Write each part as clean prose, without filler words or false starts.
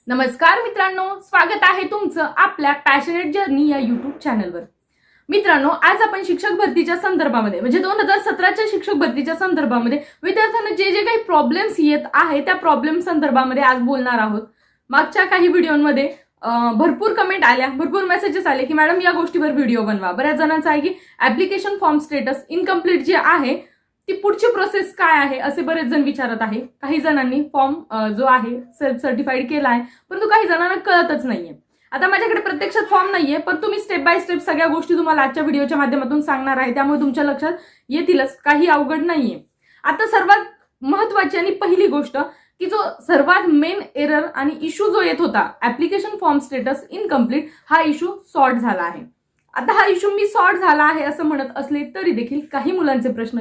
नमस्कार मित्रांनो, स्वागत आहे तुमचं आपल्या पॅशनेट जर्नी या युट्यूब चॅनलवर। मित्रांनो, आज आपण शिक्षक भरतीच्या संदर्भामध्ये म्हणजे 2017च्या शिक्षक भरतीच्या संदर्भामध्ये विद्यार्थ्यांना जे जे काही प्रॉब्लेम्स येत आहे त्या प्रॉब्लेम संदर्भामध्ये आज बोलणार आहोत। मागच्या काही व्हिडिओमध्ये भरपूर कमेंट आल्या, भरपूर मेसेजेस आले की मॅडम या गोष्टीवर व्हिडिओ बनवा। बऱ्याच जणांचं आहे की ऍप्लिकेशन फॉर्म स्टेटस इनकम्प्लीट जे आहे ती पुढची प्रोसेस काय आहे असे बरेच जण विचारत आहे। काही जणांनी फॉर्म जो आहे सेल्फ सर्टिफाईड केला आहे, परंतु काही जणांना कळतच नाहीये। आता माझ्याकडे प्रत्यक्षात फॉर्म नाहीये, पण तुम्ही स्टेप बाय स्टेप सगळ्या गोष्टी तुम्हाला आजच्या व्हिडिओच्या माध्यमातून सांगणार आहे, त्यामुळे तुमच्या लक्षात येतीलच, काही अवघड नाहीये। आता सर्वात महत्त्वाची आणि पहिली गोष्ट की जो सर्वात मेन एरर आणि इश्यू जो येत होता ऍप्लिकेशन फॉर्म स्टेटस इनकम्प्लीट, हा इश्यू सॉर्ट झाला आहे। आता हा इश्यू मी सॉर्ट झाला आहे असं म्हणत असले तरी देखील काही मुलांचे प्रश्न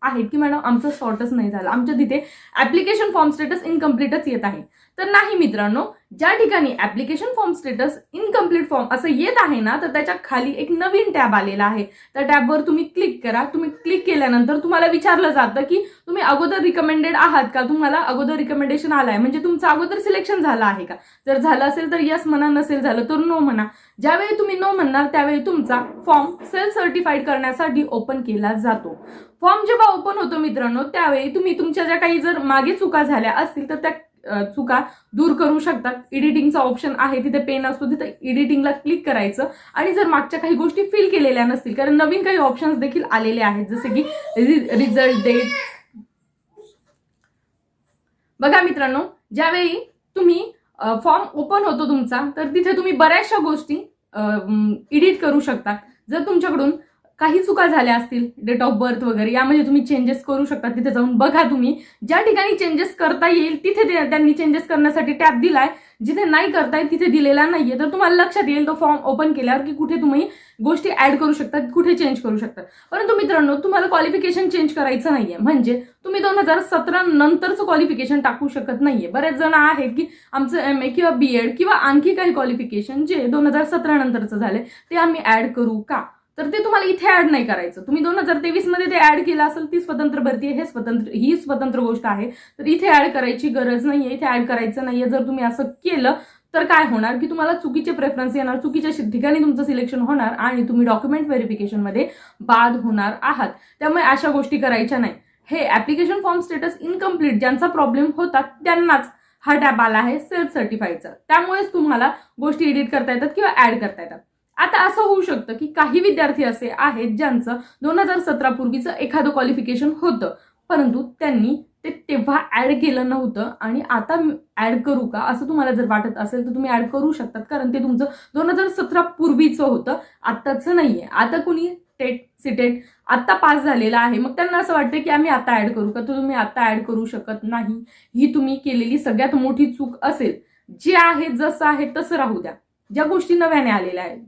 आहेत की मॅडम आमचं सॉर्टच नाही झालं, आमच्या तिथे ऍप्लिकेशन फॉर्म स्टेटस इनकम्प्लीटच येत आहे। तर नाही मित्रांनो, ज्या ठिकाणी application form status incomplete form असं येत आहे ना, तर त्याच्या खाली एक नवीन टॅब आलेला आहे। त्या टॅबवर तुम्ही क्लिक करा। तुम्ही क्लिक केल्यानंतर तुम्हाला विचारलं जातं की तुम्ही अगोदर रिकमेंडेड आहात का, तुम्हाला अगोदर रिकमेंडेशन आलाय म्हणजे तुमचं अगोदर सिलेक्शन झालं आहे का। जर झालं असेल तर यस म्हणा, नसेल झालं तर नो म्हणा। ज्यावेळी तुम्ही नो म्हणणार त्यावेळी तुमचा फॉर्म सेल्फ सर्टिफाईड करण्यासाठी ओपन केला जातो। फॉर्म जेव्हा ओपन होतो मित्रांनो, त्यावेळी तुम्ही तुमच्या ज्या काही जर मागे चुका झाल्या असतील तर त्या चुका दूर करू शकतात। एडिटिंगचा ऑप्शन आहे, तिथे पेन असतो, तिथे एडिटिंगला क्लिक करायचं आणि जर मागच्या काही गोष्टी फिल केलेल्या नसतील, कारण नवीन काही ऑप्शन्स देखील आलेले आहेत, जसे की रिझल्ट डेट। बघा मित्रांनो, ज्यावेळी तुम्ही फॉर्म ओपन होतो तुमचा, तर तिथे तुम्ही बऱ्याचशा गोष्टी एडिट करू शकता। जर तुमच्याकडून काही चुका झाल्या असतील, डेट ऑफ बर्थ वगैरे, यामध्ये तुम्ही चेंजेस करू शकता। तिथे जाऊन बघा, तुम्ही ज्या ठिकाणी चेंजेस करता येईल तिथे त्यांनी चेंजेस करण्यासाठी टॅब दिलाय, जिथे नाही करताय तिथे दिलेला नाहीये। तर तुम्हाला लक्षात येईल तो फॉर्म ओपन केल्यावर की कुठे तुम्ही गोष्टी ऍड करू शकता, कुठे चेंज करू शकता। परंतु मित्रांनो, तुम्हाला क्वालिफिकेशन चेंज करायचं नाहीये, म्हणजे तुम्ही 2017 नंतरचं क्वालिफिकेशन टाकू शकत नाहीये। बरेच जण आहेत की आमचं MA किंवा BEd किंवा आणखी काही क्वालिफिकेशन जे 2017 नंतरचं झाले ते आम्ही ऍड करू का, तर ते तुम्हाला इथे ऍड नाही करायचं। तुम्ही 2023 मध्ये ते ऍड केलं असेल, ती स्वतंत्र भरती आहे, ही स्वतंत्र गोष्ट आहे, तर इथे ऍड करायची गरज नाहीये, इथे ऍड करायचं नाहीये। जर तुम्ही असं केलं तर काय होणार की तुम्हाला चुकीचे प्रेफरन्स येणार, चुकीच्या ठिकाणी तुमचं सिलेक्शन होणार आणि तुम्ही डॉक्युमेंट व्हेरिफिकेशन मध्ये बाद होणार आहात। त्यामुळे अशा गोष्टी करायच्या नाही। हे ऍप्लिकेशन फॉर्म स्टेटस इनकम्प्लीट ज्यांचा प्रॉब्लेम होता त्यांनाच हा टॅब आला आहे सेल्फ सर्टिफाईडचा, त्यामुळेच तुम्हाला गोष्टी एडिट करता येतात किंवा ऍड करता येतात। आता असं होऊ शकतं की काही विद्यार्थी असे आहेत ज्यांचं 2017 पूर्वीचं एखादं क्वालिफिकेशन होतं, परंतु त्यांनी ते तेव्हा ऍड केलं नव्हतं आणि आता ऍड करू का असं तुम्हाला जर वाटत असेल तर तुम्ही ऍड करू शकतात, कारण ते तुमचं 2017 पूर्वीचं होतं, आत्ताचं नाहीये। आता कुणी टेट सिटेट आता पास झालेला आहे, मग त्यांना असं वाटतं की आम्ही आता ऍड करू का, तर तुम्ही आता ऍड करू शकत नाही। ही तुम्ही केलेली सगळ्यात मोठी चूक असेल। जे आहे जसं आहे तसं राहू द्या। ज्या गोष्टी नव्याने आलेल्या आहेत,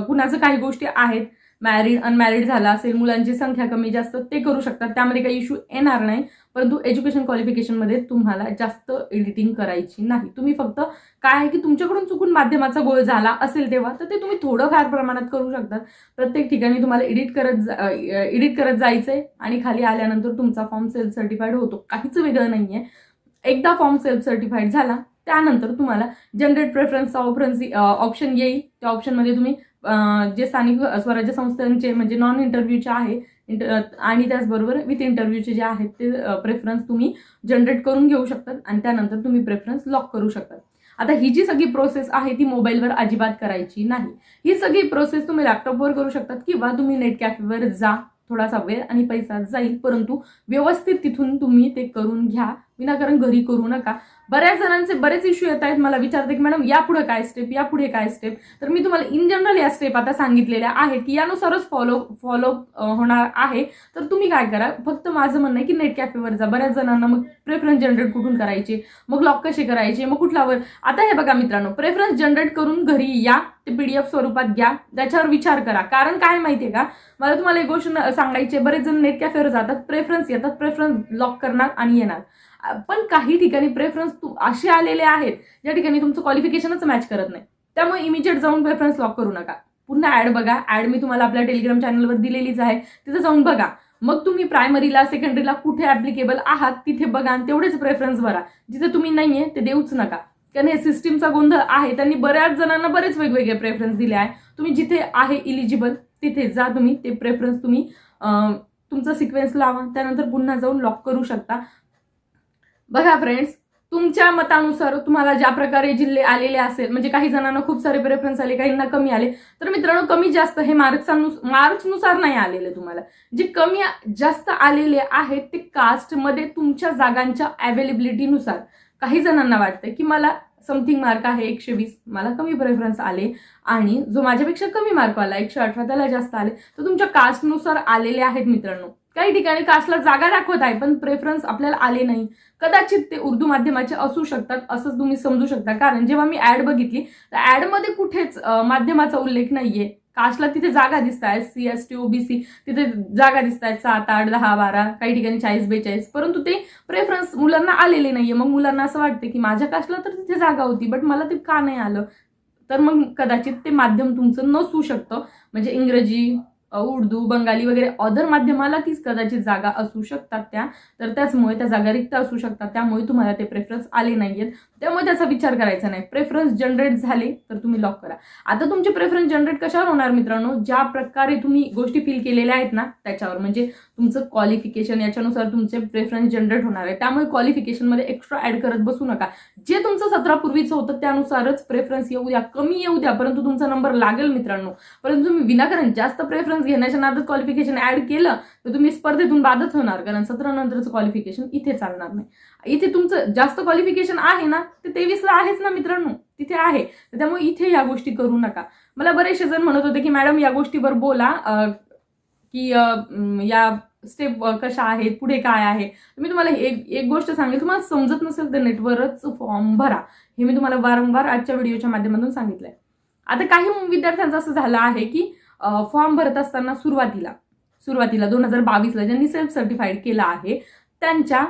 कुणाचं काही गोष्टी आहेत, मॅरिड अनमॅरिड झाला असेल, मुलांची संख्या कमी जास्त ते करू शकतात, त्यामध्ये काही इश्यू येणार नाही। परंतु एज्युकेशन क्वालिफिकेशन मध्ये तुम्हाला जास्त एडिटिंग करायची नाही। तुम्ही फक्त काय आहे की तुमच्याकडून चुकून माध्यमाचा गोळ झाला असेल तेव्हा तर ते तुम्ही थोडंफार प्रमाणात करू शकतात। प्रत्येक ठिकाणी तुम्हाला एडिट करत जायचंय आणि खाली आल्यानंतर तुमचा फॉर्म सेल्फ सर्टिफाईड होतो, काहीच वेगळं नाहीये। एकदा फॉर्म सेल्फ सर्टिफाईड झाला त्यानंतर तुम्हाला जनरेट प्रेफरन्सचा ऑप्शन येईल। त्या ऑप्शनमध्ये तुम्ही जे स्थानिक स्वराज्य संस्थांचे म्हणजे नॉन इंटरव्ह्यूचे आहे आणि त्याचबरोबर विथ इंटरव्ह्यूचे जे आहेत ते प्रेफरन्स तुम्ही जनरेट करून घेऊ शकतात आणि त्यानंतर तुम्ही प्रेफरन्स लॉक करू शकतात। आता ही जी सगळी प्रोसेस आहे ती मोबाईलवर अजिबात करायची नाही। ही सगळी प्रोसेस तुम्ही लॅपटॉपवर करू शकतात किंवा तुम्ही नेट कॅफेवर जा, थोडासा वेळ आणि पैसा जाईल, परंतु व्यवस्थित तिथून तुम्ही ते करून घ्या, विनाकारण घरी करू नका। बऱ्याच जणांचे बरेच इश्यू येत आहेत, मला विचारते की मॅडम यापुढे काय स्टेप, यापुढे काय स्टेप। तर मी तुम्हाला इन जनरल या स्टेप आता सांगितलेल्या आहेत की यानुसारच फॉलो होणार आहे। तर तुम्ही काय करा, फक्त माझं म्हणणं आहे की नेट कॅफेवर जा। बऱ्याच जणांना मग प्रेफरन्स जनरेट कुठून करायचे, मग लॉक कसे करायचे, मग कुठल्यावर। आता हे बघा मित्रांनो, प्रेफरन्स जनरेट करून घरी या, ते PDF स्वरूपात घ्या, त्याच्यावर विचार करा। कारण काय माहितीये का, मला तुम्हाला एक गोष्ट सांगायची, बरेच जण नेट कॅफेवर जातात, प्रेफरन्स येतात, प्रेफरन्स लॉक करणार आणि येणार, पण काही ठिकाणी प्रेफरन्स असे आलेले आहेत ज्या ठिकाणी तुमचं क्वालिफिकेशनच मॅच करत नाही, त्यामुळे इमिजिएट जाऊन प्रेफरन्स लॉक करू नका। पुन्हा ऍड बघा, ऍड मी तुम्हाला आपल्या टेलिग्राम चॅनलवर दिलेलीच आहे, तिथे जाऊन बघा। मग तुम्ही प्रायमरीला सेकंडरीला कुठे ऍप्लिकेबल आहात तिथे बघा आणि तेवढेच प्रेफरन्स भरा, जिथे तुम्ही नाहीये ते देऊच नका। कारण हे सिस्टीमचा गोंधळ आहे. त्यांनी बऱ्याच जणांना बरेच वेगवेगळे प्रेफरन्स दिले आहे. तुम्ही जिथे आहे इलिजिबल तिथे जा, तुम्ही ते प्रेफरन्स तुम्ही तुमचा सिक्वेन्स लावा, त्यानंतर पुन्हा जाऊन लॉक करू शकता. बघा फ्रेंड्स, तुमच्या मतानुसार तुम्हाला ज्या प्रकारे जिल्हे आलेले असेल, म्हणजे काही जणांना खूप सारे प्रेफरन्स आले, काहींना कमी आले, तर मित्रांनो कमी जास्त हे मार्क्सनुसार नाही आलेले. तुम्हाला जे कमी जास्त आलेले आहेत ते कास्टमध्ये तुमच्या जागांच्या अवेलेबिलिटीनुसार. काही जणांना वाटतं की मला समथिंग मार्क आहे 120, मला कमी प्रेफरन्स आले, आणि जो माझ्यापेक्षा कमी मार्क आला 118 त्याला जास्त आले, तर तुमच्या कास्टनुसार आलेले आहेत मित्रांनो. काही ठिकाणी कास्टला जागा दाखवत आहे पण प्रेफरन्स आपल्याला आले नाही. कदाचित ते उर्दू माध्यमाचे असू शकतात असं तुम्ही समजू शकता. कारण जेव्हा मी ऍड बघितली तर ऍडमध्ये कुठेच माध्यमाचा उल्लेख नाहीये. कास्टला तिथे जागा दिसत आहेत, CST OBC तिथे जागा दिसत आहेत 7, 8, 10, 12, काही ठिकाणी 40, 42, परंतु ते प्रेफरन्स मुलांना आलेले नाहीये. मग मुलांना असं वाटतं की माझ्या कास्टला तर तिथे जागा होती बट मला ते का नाही आलं. तर मग कदाचित ते माध्यम तुमचं नसू शकतं. म्हणजे इंग्रजी, उर्दू, बंगाली वगैरे अदर माध्यमाला तीच कदाचित जागा असू शकतात तर त्याचमुळे त्या जागा रिक्त असू शकतात. त्यामुळे तुम्हाला ते प्रेफरन्स आले नाहीयेत. त्यामुळे त्याचा विचार करायचा नाही. प्रेफरन्स जनरेट झाले तर तुम्ही लॉक करा. आता तुमचे प्रेफरन्स जनरेट कशावर होणार मित्रांनो? ज्या प्रकारे तुम्ही गोष्टी फिल केलेल्या आहेत ना त्याच्यावर, म्हणजे तुमचं क्वालिफिकेशन याच्यानुसार तुमचे प्रेफरन्स जनरेट होणार आहे. त्यामुळे क्वालिफिकेशनमध्ये एक्स्ट्रा ऍड करत बसू नका. जे तुमचं 17 पूर्वीचं होतं त्यानुसारच प्रेफरन्स येऊ द्या, कमी येऊ द्या, परंतु तुमचा नंबर लागेल मित्रांनो. परंतु तुम्ही विनाकारण जास्त प्रेफरन्स घेण्याच्या नादात क्वालिफिकेशन ऍड केलं तर तुम्ही स्पर्धेतून बादच होणार. कारण 17 नंतरचं क्वालिफिकेशन इथे चालणार नाही. इथे तुमचं जास्त क्वालिफिकेशन आहे ना ते 23ला आहेच ना मित्रांनो, तिथे आहे. त्यामुळे इथे या गोष्टी करू नका. मला बरेचसे जण म्हणत होते की मॅडम या गोष्टीवर बोला की या स्टेप कशा आहेत, पुढे काय आहे. मी तुम्हाला एक गोष्ट सांगेल, तुम्हाला समजत नसेल तर नेटवरच फॉर्म भरा. हे मी तुम्हाला वारंवार आजच्या व्हिडिओच्या माध्यमातून सांगितलंय. आता काही विद्यार्थ्यांचं असं झालं आहे की फॉर्म भरत असताना सुरुवातीला 2022ला ज्यांनी सेल्फ सर्टिफाईड केलं आहे त्यांच्या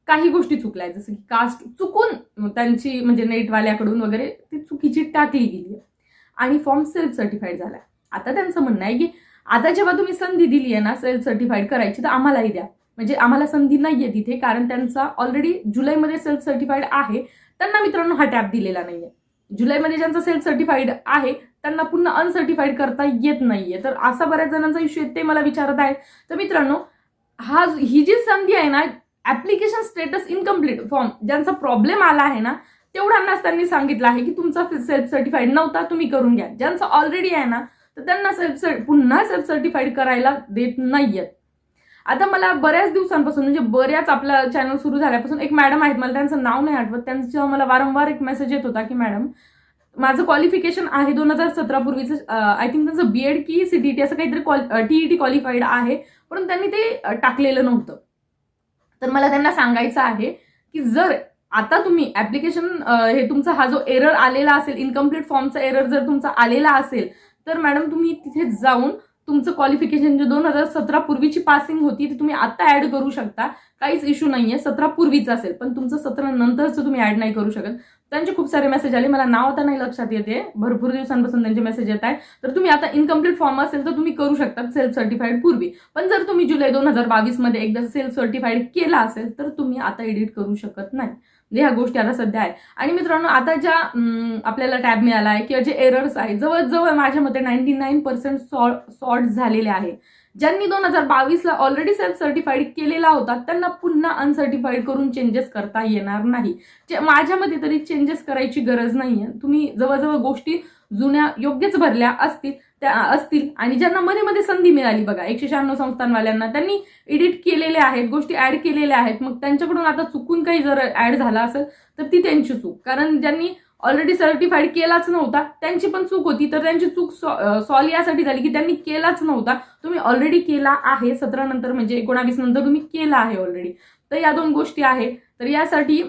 काही गोष्टी चुकल्या, जसं की कास्ट चुकून त्यांची म्हणजे नेटवाल्याकडून वगैरे ती चुकीची टाकली गेली आणि फॉर्म सेल्फ सर्टिफाईड झाला. आता त्यांचं म्हणणं आहे की आता जेव्हा तुम्ही संधी दिली आहे ना सेल्फ सर्टिफाईड करायची तर आम्हालाही द्या. म्हणजे आम्हाला संधी नाहीये तिथे, कारण त्यांचा ऑलरेडी जुलैमध्ये सेल्फ सर्टिफाईड आहे. त्यांना मित्रांनो हा टॅब दिलेला नाहीये. जुलैमध्ये ज्यांचा सेल्फ सर्टिफाईड आहे त्यांना पुन्हा अनसर्टिफाईड करता येत नाहीये. तर असा बऱ्याच जणांचा इश्यू आहे, ते मला विचारत आहेत. तर मित्रांनो ही जी संधी आहे ना, ऍप्लिकेशन स्टेटस इनकम्प्लीट फॉर्म ज्यांचा प्रॉब्लेम आला आहे ना तेवढ्यांनाच त्यांनी सांगितलं आहे की तुमचा सेल्फ सर्टिफाईड नव्हता, तुम्ही करून घ्या. ज्यांचा ऑलरेडी आहे ना तर त्यांना पुन्हा सेल्फ सर्टिफाईड करायला देत नाहीयेत. आता मला बऱ्याच दिवसांपासून म्हणजे बऱ्याच आपला चॅनल सुरू झाल्यापासून एक मॅडम आहेत, मला त्यांचं नाव नाही आठवत, त्यांचा मला वारंवार एक मेसेज येत होता की मॅडम माझं क्वालिफिकेशन आहे 2017 पूर्वीचं, आय थिंक त्यांचं BEd की CTT असं काहीतरी TET क्वालिफाईड आहे, पण त्यांनी ते टाकलेलं नव्हतं. तर मला त्यांना सांगायचं आहे की जर आता तुम्ही ऍप्लिकेशन हे तुमचा हा जो एरर आलेला असेल, इनकम्प्लीट फॉर्मचा एरर जर तुमचा आलेला असेल तर मॅडम तुम्ही तिथे जाऊन तुमचं क्वालिफिकेशन जे 2017 पूर्वीची पासिंग होती ती तुम्ही आता ऍड करू शकता. काहीच इश्यू नाहीये. 17 पूर्वीचं असेल पण तुमचं 17 नंतरचं तुम्ही ऍड नाही करू शकत. त्यांचे खूप सारे मेसेज आले, मला नाव आता नाही लक्षात येते, भरपूर दिवसांपासून त्यांचे मेसेज येत आहे. तर तुम्ही आता इनकम्प्लीट फॉर्म असेल तर तुम्ही करू शकता सेल्फ सर्टिफाईड पूर्वी. पण जर तुम्ही जुलै 2022 मध्ये एकदा सेल्फ सर्टिफाईड केला असेल तर तुम्ही आता एडिट करू शकत नाही. ह्या गोष्टी आता सध्या आहे. आणि मित्रांनो आता ज्या आपल्याला टॅब मिळाला आहे किंवा जे एरर्स आहे जवळजवळ माझ्या मते 99% सॉर्ट झालेले आहे. ज्यांनी 2022ला ऑलरेडी सेल्फ सर्टिफाईड केलेला होता त्यांना पुन्हा अनसर्टिफाईड करून चेंजेस करता येणार नाही. माझ्या मते तरी चेंजेस करायची गरज नाहीये. तुम्ही जवळजवळ गोष्टी जुन्या योग्यच भरल्या असतील आणि ज्यांना मध्ये मध्ये संधी मिळाली बघा 196 संस्थांवाल्यांना त्यांनी एडिट केलेले आहेत, गोष्टी ऍड केलेल्या आहेत, मग त्यांच्याकडून आता चुकून काही जर ऍड झाला असेल तर ती त्यांची चूक. कारण ज्यांनी ऑलरेडी सर्टिफाईड केलाच नव्हता त्यांची पण चूक होती, तर त्यांची चूक सॉल्व यासाठी झाली की त्यांनी केलाच नव्हता. तुम्ही ऑलरेडी केला आहे 17 नंतर म्हणजे 19 नंतर तुम्ही केला आहे ऑलरेडी. तर या दोन गोष्टी आहेत. तर यासाठी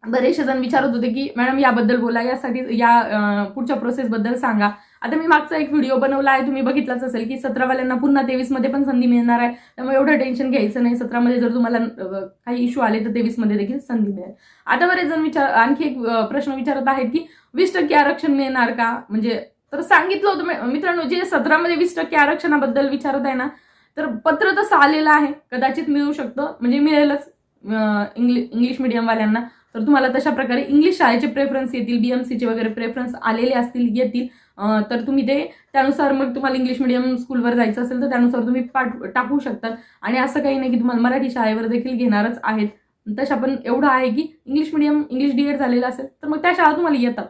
बरेचसे जण विचारत होते की मॅडम याबद्दल बोला, यासाठी या पुढच्या प्रोसेस बद्दल सांगा. आता मी मागचा एक व्हिडिओ बनवला आहे, तुम्ही बघितलाच असेल की 17 वाल्यांना पुन्हा 23 मध्ये पण संधी मिळणार आहे. त्यामुळे एवढं टेन्शन घ्यायचं नाही. 17 मध्ये जर तुम्हाला काही इश्यू आले तर 23 मध्ये देखील संधी मिळेल. आता बरेच जण आणखी एक प्रश्न विचारत आहेत की 20% आरक्षण मिळणार का, म्हणजे तर सांगितलं होतं मित्रांनो, जे 17 मध्ये 20% आरक्षणाबद्दल विचारत आहे ना तर पत्र तसं आलेलं आहे, कदाचित मिळू शकतं, म्हणजे मिळेलच इंग्लिश मिडियम वाल्यांना. तर तुम्हाला तशा प्रकारे इंग्लिश शाळेचे प्रेफरन्स येतील, BMCचे वगैरे प्रेफरन्स आलेले असतील येतील, तर तुम्ही ते त्यानुसार मग तुम्हाला इंग्लिश मिडियम स्कूलवर जायचं असेल तर त्यानुसार तुम्ही टाकू शकतात. आणि असं काही नाही की तुम्हाला मराठी शाळेवर देखील घेणारच आहेत. तशा पण एवढं आहे की इंग्लिश मिडियम इंग्लिश DED झालेलं असेल तर मग त्या शाळा तुम्हाला येतात.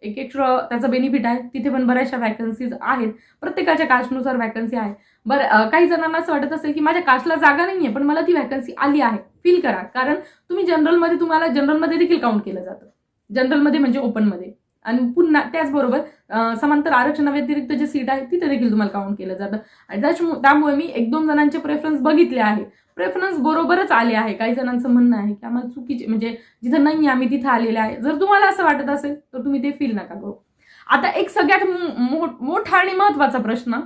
एक एक्स्ट्रा त्याचा बेनिफिट आहे. तिथे पण बऱ्याचशा वॅकन्सीज आहेत, प्रत्येकाच्या कास्टनुसार वॅकन्सी आहे. बरं, काही जणांना असं वाटत असेल की माझ्या कास्टला जागा नाहीये पण मला ती वॅकन्सी आली आहे. फील करा, कारण तुम्ही जनरलमध्ये, तुम्हाला जनरलमध्ये देखील काउंट केलं जातं. जनरलमध्ये म्हणजे ओपनमध्ये. आणि पुन्हा त्याचबरोबर समांतर आरक्षणाव्यतिरिक्त जे सीट आहे तिथे देखील तुम्हाला काउंट केलं जातं. आणि त्यामुळे मी 1-2 जणांचे प्रेफरन्स बघितले आहे. प्रेफरन्स बरोबरच आले आहे. काही जणांचं म्हणणं आहे की आम्हाला चुकीचे, म्हणजे जिथं नाही आम्ही तिथं आलेले आहे. जर तुम्हाला असं वाटत असेल तर तुम्ही ते फील नका करू. आता एक सगळ्यात मोठा आणि महत्वाचा प्रश्न,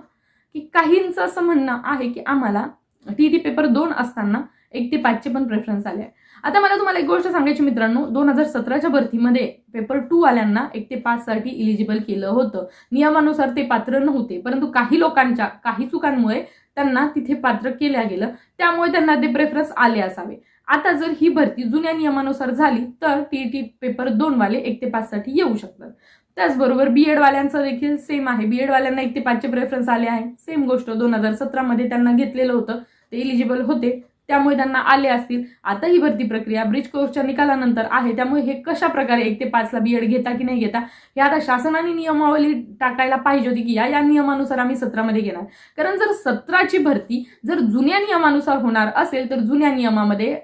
की काहींचं असं म्हणणं आहे की आम्हाला TET पेपर 2 असताना 1 ते 5चे पण प्रेफरन्स आले आहे. आता मला तुम्हाला एक गोष्ट सांगायची मित्रांनो, 2017च्या भरतीमध्ये पेपर 2 वाल्यांना 1 ते 5 साठी इलिजिबल केलं होतं. नियमानुसार ते पात्र नव्हते, परंतु काही लोकांच्या काही चुकांमुळे त्यांना तिथे पात्र केलं गेलं, त्यामुळे त्यांना ते प्रेफरन्स आले असावे. आता जर ही भरती जुन्या नियमानुसार झाली तर TET पेपर 2 वाले 1 ते 5 साठी येऊ शकतात. त्याचबरोबर BED वाल्यांचं देखील सेम आहे. BED वाल्यांना 1 ते 5चे प्रेफरन्स आले आहे. सेम गोष्ट 2017मध्ये त्यांना घेतलेलं होतं, ते इलिजिबल होते त्यामुळे त्यांना आले असतील. आता ही भरती प्रक्रिया ब्रिज कोर्सच्या निकालानंतर आहे, त्यामुळे हे कशा प्रकारे 1 ते 5ला BED घेता की नाही घेता हे आता शासनाने नियमावली टाकायला पाहिजे होती की या नियमानुसार आम्ही 17मध्ये घेणार. कारण जर 17ची भरती जर जुन्या नियमानुसार होणार असेल तर जुन्या नियमामध्ये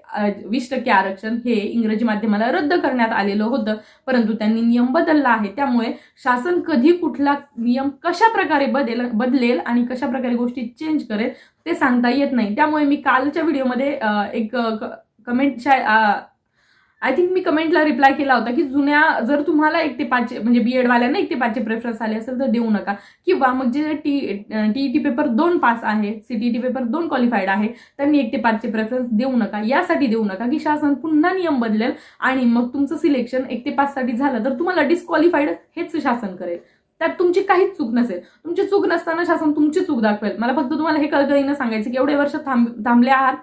20% आरक्षण हे इंग्रजी माध्यमाला रद्द करण्यात आलेलं होतं, परंतु त्यांनी नियम बदलला आहे. त्यामुळे शासन कधी कुठला नियम कशा प्रकारे बदलेल आणि कशा प्रकारे गोष्टी चेंज करेल ते सांगता येत नाही. त्यामुळे मी कालच्या व्हिडिओमध्ये एक कमेंट, आय थिंक मी कमेंटला रिप्लाय केला होता की जुन्या जर तुम्हाला 1 ते 5 म्हणजे BED वाल्यांना 1 ते 5चे प्रेफरन्स आले असेल तर देऊ नका, किंवा मग जे TET पेपर 2 पास आहे, CTET पेपर 2 क्वालिफाईड आहे त्यांनी 1 ते 5चे प्रेफरन्स देऊ नका. यासाठी देऊ नका की शासन पुन्हा नियम बदलेल आणि मग तुमचं सिलेक्शन 1 ते 5 साठी झालं तर तुम्हाला डिस्क्वालिफाईड हेच शासन करेल. त्यात तुमची काहीच चूक नसेल. तुमची चूक नसताना शासन तुमची चूक दाखवेल. मला फक्त तुम्हाला हे कळकळीनं सांगायचं की एवढे वर्ष थांबले आहात,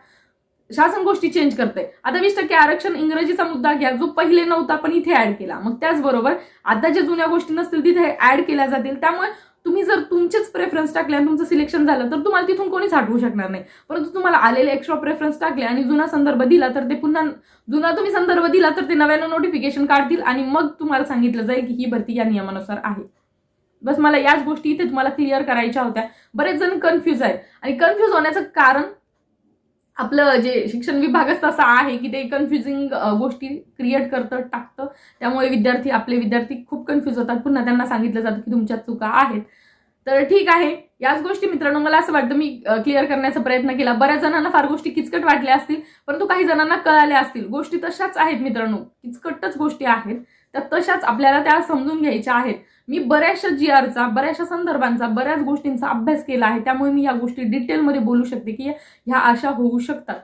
शासन गोष्टी चेंज करते. आता 20% आरक्षण इंग्रजीचा मुद्दा घ्या, जो पहिले नव्हता पण इथे ऍड केला. मग त्याचबरोबर आता ज्या जुन्या गोष्टी नसतील तिथे ऍड केल्या जातील. त्यामुळे तुम्ही जर तुमचेच प्रेफरन्स टाकले आणि तुमचं सिलेक्शन झालं तर तुम्हाला तिथून कोणीच हटवू शकणार नाही. परंतु तुम्हाला आलेले एक्स्ट्रा प्रेफरन्स टाकले आणि जुना संदर्भ दिला तर ते पुन्हा जुना तुम्ही संदर्भ दिला तर ते नव्यानं नोटिफिकेशन काढतील आणि मग तुम्हाला सांगितलं जाईल की ही भरती या नियमानुसार आहे. बस मला याच गोष्टी इथे तुम्हाला क्लिअर करायच्या होत्या. बरेच जण कन्फ्युज आहेत आणि कन्फ्युज होण्याचं कारण आपलं जे शिक्षण विभागच तसा आहे की ते कन्फ्युजिंग गोष्टी क्रिएट करतं, टाकतं. त्यामुळे आपले विद्यार्थी खूप कन्फ्युज होतात. पुन्हा त्यांना सांगितलं जातं की तुमच्या चुका आहेत. तर ठीक आहे, याच गोष्टी मित्रांनो मला असं वाटतं मी क्लिअर करण्याचा प्रयत्न केला. बऱ्याच जणांना फार गोष्टी किचकट वाटल्या असतील, परंतु काही जणांना कळाल्या असतील. गोष्टी तशाच आहेत मित्रांनो, किचकटच गोष्टी आहेत, त्या तशाच आपल्याला त्या समजून घ्यायच्या आहेत. मी बऱ्याचशा GRचा, बऱ्याचशा संदर्भांचा, बऱ्याच गोष्टींचा अभ्यास केला आहे, त्यामुळे मी या गोष्टी डिटेलमध्ये बोलू शकते की ह्या अशा होऊ शकतात.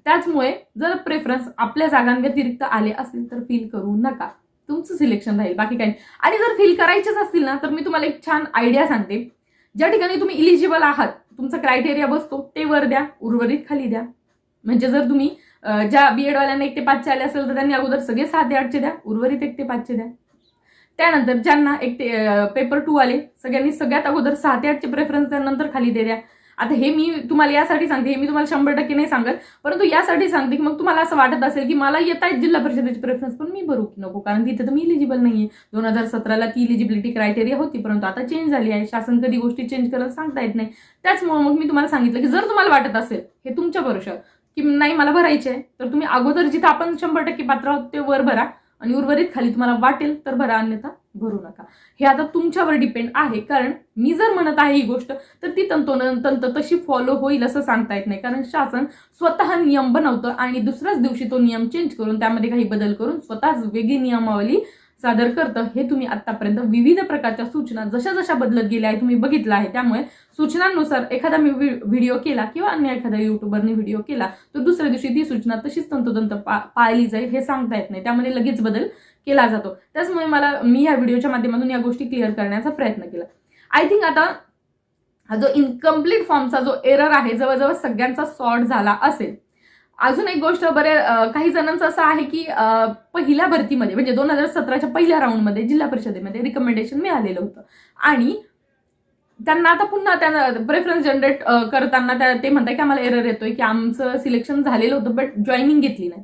त्याचमुळे जर प्रेफरन्स आपल्या जागांव्यतिरिक्त आले असतील तर फील करू नका, तुमचं सिलेक्शन राहील, बाकी काही. आणि जर फील करायचेच असतील ना तर मी तुम्हाला एक छान आयडिया सांगते. ज्या ठिकाणी तुम्ही इलिजिबल आहात, तुमचा क्रायटेरिया बसतो ते वर द्या, उर्वरित खाली द्या. म्हणजे जर तुम्ही ज्या BED वाल्यांना 1 ते 5चे आले असेल तर त्यांनी अगोदर सगळे 6 ते 8चे द्या, उर्वरित 1 ते 5चे द्या. त्यानंतर ज्यांना पेपर 2 आले सगळ्यांनी सगळ्यात अगोदर 6 ते 8चे प्रेफरन्स त्यानंतर खाली द्या. आता हे मी तुम्हाला यासाठी सांगते, हे मी तुम्हाला 100% नाही सांगत, परंतु यासाठी सांगते की मग तुम्हाला असं वाटत असेल की मला येत आहेत जिल्हा परिषदेचे प्रेफरन्स पण मी भरू की नको, कारण तिथे तर मी इलिजिबल नाहीये. 2017ला ती इलिजिबिलिटी क्रायटेरिया होती, परंतु आता चेंज झाली आहे. शासन कधी गोष्टी चेंज करायला सांगता येत नाही. त्याचमुळे मग मी तुम्हाला सांगितलं की जर तुम्हाला वाटत असेल हे तुमच्या भरोशावर की नाही मला भरायचे आहे, तर तुम्ही अगोदर जिथं आपण 100% पात्र आहोत ते वर भरा आणि उर्वरित खाली तुम्हाला वाटेल तर भरा, अन्यथा भरू नका. हे आता तुमच्यावर डिपेंड आहे. कारण मी जर म्हणत आहे ही गोष्ट तर ती तंतोतंत तशी फॉलो होईल असं सांगता येत नाही. कारण शासन स्वतः नियम बनवतं आणि दुसऱ्याच दिवशी तो नियम चेंज करून त्यामध्ये काही बदल करून स्वतःच वेगळी नियमावली सादर करतं. हे तुम्ही आतापर्यंत विविध प्रकारच्या सूचना जशा जशा बदलत गेल्या आहे तुम्ही बघितलं आहे. त्यामुळे सूचनांनुसार एखादा मी व्हिडिओ केला किंवा अन्य एखाद्या युट्यूबरने व्हिडिओ केला तर दुसऱ्या दिवशी ती सूचना तशीच तंतोतंत पाळली जाईल हे सांगता येत नाही. त्यामध्ये लगेच बदल केला जातो. त्याचमुळे मी या व्हिडिओच्या माध्यमातून या गोष्टी क्लिअर करण्याचा प्रयत्न केला. आय थिंक आता हा जो इनकम्प्लीट फॉर्मचा जो एरर आहे जवळजवळ सगळ्यांचा सॉर्ट झाला असेल. अजून एक गोष्ट काही जणांचं असं आहे की पहिल्या भरतीमध्ये म्हणजे 2017च्या पहिल्या राऊंडमध्ये जिल्हा परिषदेमध्ये रिकमेंडेशन मिळालेलं होतं आणि त्यांना आता पुन्हा त्यांना प्रेफरन्स जनरेट करताना ते म्हणतात की आम्हाला एरर येतोय की आमचं सिलेक्शन झालेलं होतं बट जॉईनिंग घेतली नाही.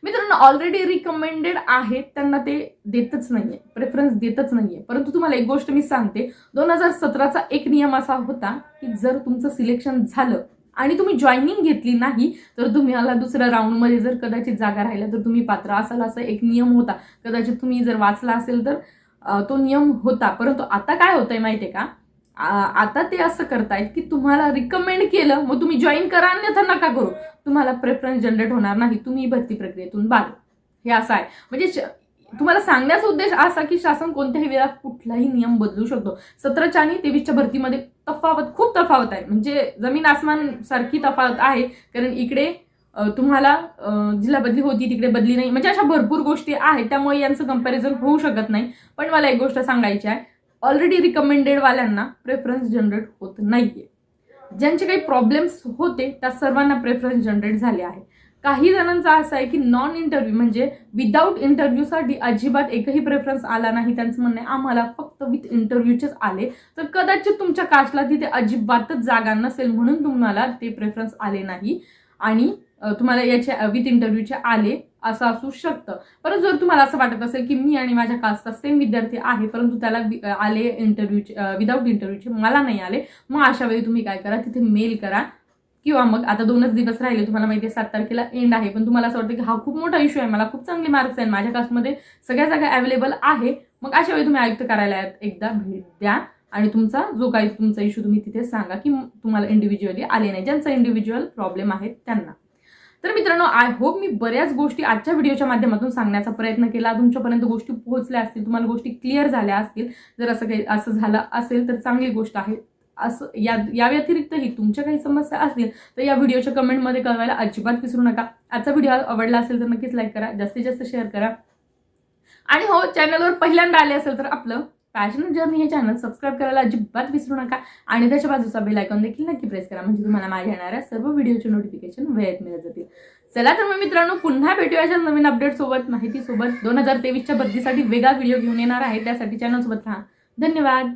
मित्रांनो, ऑलरेडी रिकमेंडेड आहेत त्यांना ते देतच नाहीये, प्रेफरन्स देतच नाहीये. परंतु तुम्हाला एक गोष्ट मी सांगते, 2017चा एक नियम असा होता की जर तुमचं सिलेक्शन झालं आणि तुम्ही जॉईनिंग घेतली नाही तर तुम्हाला दुसऱ्या राऊंडमध्ये जर कदाचित जागा राहिल्या तर तुम्ही पात्र असाल, असा एक नियम होता. कदाचित तुम्ही जर वाचला असेल तर तो नियम होता. परंतु आता काय होतंय माहितीये का, आता ते असं करतायत की तुम्हाला रिकमेंड केलं मग तुम्ही जॉईन करा, अन्यथा नका करू, तुम्हाला प्रेफरन्स जनरेट होणार नाही, तुम्ही भरती प्रक्रियेतून बाद. हे असं आहे. म्हणजे तुम्हाला सांगण्याचा उद्देश असा की शासन कोणत्याही वेळा कुठलाही नियम बदलू शकतो. 17च्या आणि 23च्या भरतीमध्ये खूप तफावत आहे, म्हणजे जमीन आसमान सारखी तफावत आहे. कारण इकडे तुम्हाला जिल्हा बदली होती, तिकडे बदली नाही, म्हणजे अशा भरपूर गोष्टी आहेत, त्यामुळे यांचं कंपॅरिझन होऊ शकत नाही. पण मला एक गोष्ट सांगायची आहे, ऑलरेडी रिकमेंडेड वाल्यांना प्रेफरन्स जनरेट होत नाहीये. ज्यांचे काही प्रॉब्लेम्स होते त्या सर्वांना प्रेफरन्स जनरेट झाले आहे. काही जणांचं असं आहे की नॉन इंटरव्ह्यू म्हणजे विदाऊट इंटरव्ह्यूसाठी अजिबात एकही प्रेफरन्स आला नाही. त्यांचं म्हणणं आहे आम्हाला फक्त विथ इंटरव्ह्यूचेच आले. तर कदाचित तुमच्या कास्टला तिथे अजिबातच जागा नसेल म्हणून तुम्हाला ते प्रेफरन्स आले नाही आणि तुम्हाला याचे विथ इंटरव्ह्यूचे आले, असं असू शकतं. परंतु जर तुम्हाला असं वाटत असेल की मी आणि माझ्या कास्टचा सेम विद्यार्थी आहे परंतु त्याला आले इंटरव्ह्यूचे विदाऊट इंटरव्ह्यूचे, मला नाही आले, मग अशा वेळी तुम्ही काय करा, तिथे मेल करा. किंवा मग आता 2च दिवस राहिले, तुम्हाला माहिती आहे 7 तारखेला एंड आहे, पण तुम्हाला असं वाटतं की हा खूप मोठा इश्यू आहे, मला खूप चांगले मार्क्स आहेत, माझ्या कास्टमध्ये सगळ्या जागा अवेलेबल आहे, मग अशा वेळी तुम्ही आयुक्त कार्यालयात एकदा भेट द्या आणि तुमचा इश्यू तुम्ही तिथे सांगा की तुम्हाला इंडिव्हिज्युअली आले नाही, ज्यांचा इंडिव्हिज्युअल प्रॉब्लेम आहे त्यांना. तर मित्रांनो, आय होप मी बऱ्याच गोष्टी आजच्या व्हिडिओच्या माध्यमातून सांगण्याचा प्रयत्न केला, तुमच्यापर्यंत गोष्टी पोहोचल्या असतील, तुम्हाला गोष्टी क्लिअर झाल्या असतील. जर असं झालं असेल तर चांगली गोष्ट आहे. असं या व्यतिरिक्तही तुमच्या काही समस्या असतील तर या व्हिडिओच्या कमेंटमध्ये कळवायला अजिबात विसरू नका. आजचा व्हिडिओ आवडला असेल तर नक्कीच लाईक करा, जास्तीत जास्त शेअर करा आणि हो, चॅनलवर पहिल्यांदा आले असेल तर आपलं पॅशनेट जर्नी हे चॅनल सबस्क्राईब करायला अजिबात विसरू नका आणि त्याच्या बाजूचा बेल आयकॉन देखील नक्की प्रेस करा, म्हणजे तुम्हाला माझ्या येणाऱ्या सर्व व्हिडिओचे नोटिफिकेशन वेळेत मिळत जातील. चला तर मग मित्रांनो, पुन्हा भेटूया अशा नवीन अपडेट सोबत, माहिती सोबत. 2023च्या भरतीसाठी वेगळा व्हिडिओ घेऊन येणार आहे, त्यासाठी चॅनल सोबत राहा. धन्यवाद.